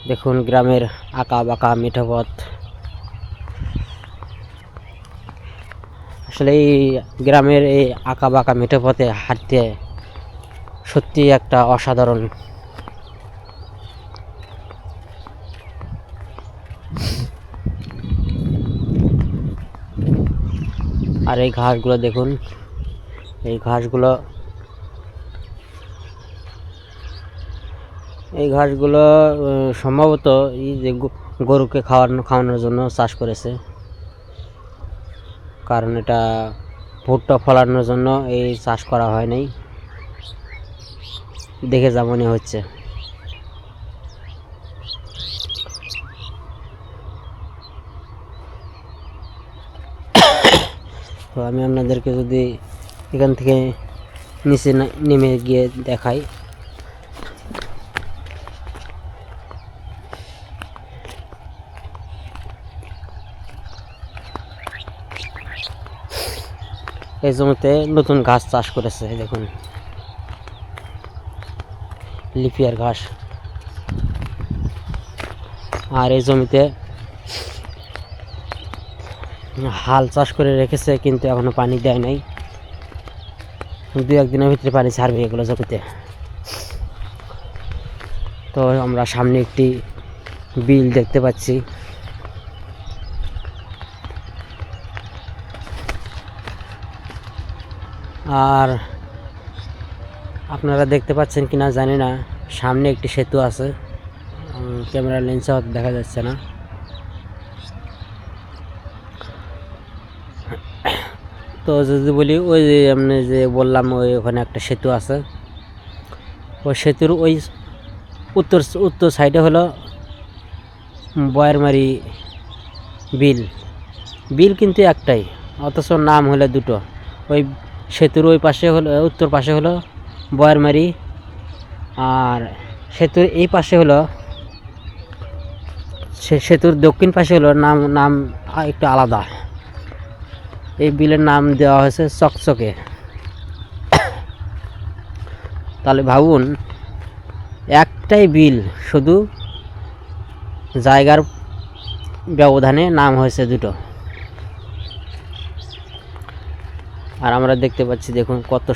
দেখুন গ্রামের আঁকা বাঁকা মেঠো পথ। আসলে এই গ্রামের এই আঁকা বাঁকা মেঠো পথে হাঁটতে সত্যি একটা অসাধারণ। আর এই ঘাসগুলো দেখুন, এই ঘাসগুলো সম্ভবত এই যে গরুকে খাওয়ানোর জন্য চাষ করেছে, কারণ এটা ভুট্টা ফলানোর জন্য এই চাষ করা হয় নাই, দেখে যা মনে হচ্ছে। তো আমি আপনাদেরকে যদি এখান থেকে নিচে নেমে গিয়ে দেখাই, এই জমিতে নতুন ঘাস চাষ করেছে, দেখুন লিপিয়ার ঘাস। আর এই জমিতে হাল চাষ করে রেখেছে, কিন্তু এখনো পানি দেয় নাই। 2-1 দিনের ভিতরে পানি ছাড়বে এগুলো জমিতে। তো আমরা সামনে একটি বিল দেখতে পাচ্ছি। আর আপনারা দেখতে পাচ্ছেন কিনা জানি না, সামনে একটি সেতু আছে, ক্যামেরা লেন্সে দেখা যাচ্ছে না। তো যদি বলি, ওই যে আমি যে বললাম ওখানে একটা সেতু আছে, ওই সেতুর ওই উত্তর সাইডে হলো বয়ারমারি বিল কিন্তু একটাই, অথচ নাম হলো দুটো। ওই সেতুর ওই পাশে হলো, উত্তর পাশে হলো বয়ারমারি, আর সেতুর এই পাশে হলো, সেতুর দক্ষিণ পাশে হলো নাম একটু আলাদা। এই বিলের নাম দেওয়া হয়েছে চকচকে। তাহলে ভাবুন, একটাই বিল, শুধু জায়গার ব্যবধানে নাম হয়েছে দুটো। আর আমরা দেখতে পাচ্ছি, দেখুন কত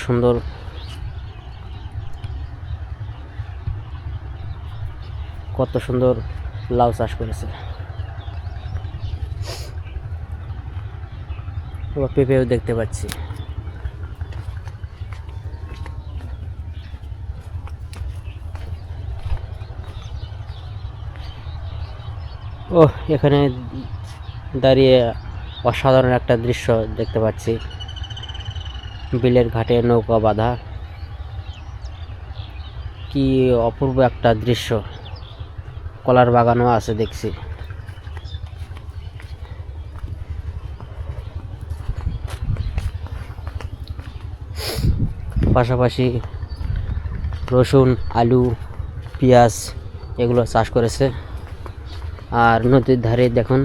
সুন্দর লাউ চাষ করেছে। পেঁপেও দেখতে পাচ্ছি। এখানে দাঁড়িয়ে অসাধারণ একটা দৃশ্য দেখতে পাচ্ছি। বিলের ঘাটে নৌকা বাঁধা, কি অপূর্ব একটা দৃশ্য। কলার বাগানও আছে দেখছি। পাশাপাশি রসুন, আলু, পেঁয়াজ এগুলো চাষ করেছে। আর নদীর ধারে দেখুন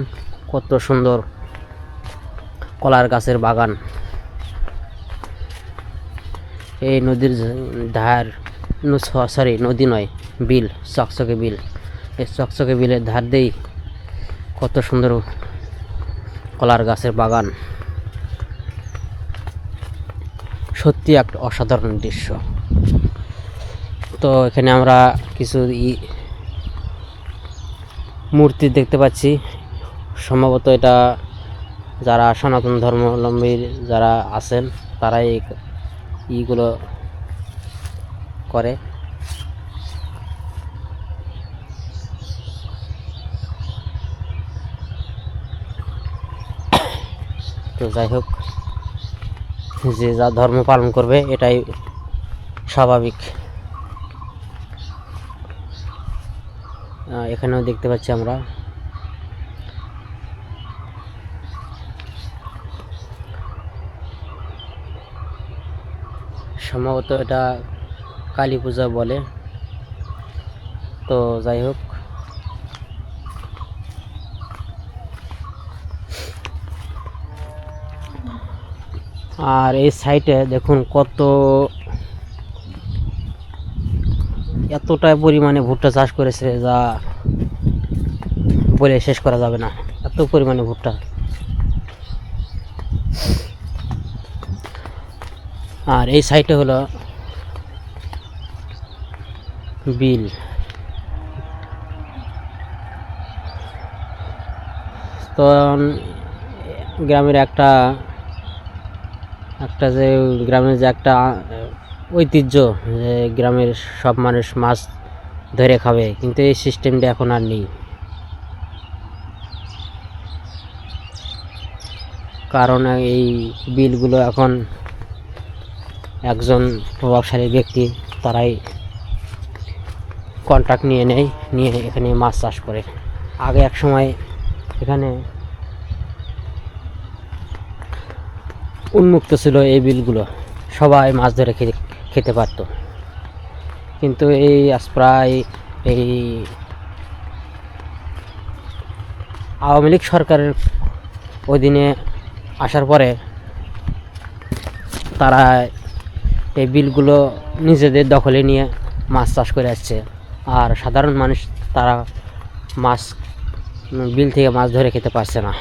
কত সুন্দর কলার গাছের বাগান। এই নদীর ধার, নদী নয়, বিল, চকচকে বিল। এই চকচকে বিলের ধার দিয়েই কত সুন্দর কলার গাছের বাগান। সত্যি একটা অসাধারণ দৃশ্য। তো এখানে আমরা কিছু মূর্তি দেখতে পাচ্ছি। সম্ভবত এটা যারা সনাতন ধর্মাবলম্বী যারা আছেন, তারাই এইগুলো করে। তো যাই হোক, যে যা ধর্ম পালন করবে এটাই স্বাভাবিক। এখানেও দেখতে পাচ্ছি আমরা সম্ভবত এটা কালী পূজা বলে। তো যাই হোক, আর এই সাইডে দেখুন এতটা পরিমাণে ভুট্টা চাষ করেছে, যা বলে শেষ করা যাবে না, এত পরিমাণে ভুট্টা। আর এই সাইডে হলো বিল। তো গ্রামের একটা যে গ্রামের যে একটা ঐতিহ্য, যে গ্রামের সব মানুষ মাছ ধরে খাবে, কিন্তু এই সিস্টেমটা এখন আর নেই। কারণ এই বিলগুলো এখন একজন প্রভাবশালী ব্যক্তি, তারাই কন্ট্রাক্ট নিয়ে নেয়, নিয়ে এখানে মাছ চাষ করে। আগে এক সময় এখানে উন্মুক্ত ছিল এই বিলগুলো, সবাই মাছ ধরে খেতে পারত। কিন্তু এই আজ প্রায় এই আওয়ামী লীগ সরকারের অধীনে আসার পরে তারা এই বিলগুলো নিজেদের দখলে নিয়ে মাছ চাষ করে আসছে। আর সাধারণ মানুষ তারা মাছ বিল থেকে মাছ ধরে খেতে পারছে না।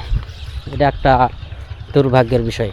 এটা একটা দুর্ভাগ্যের বিষয়।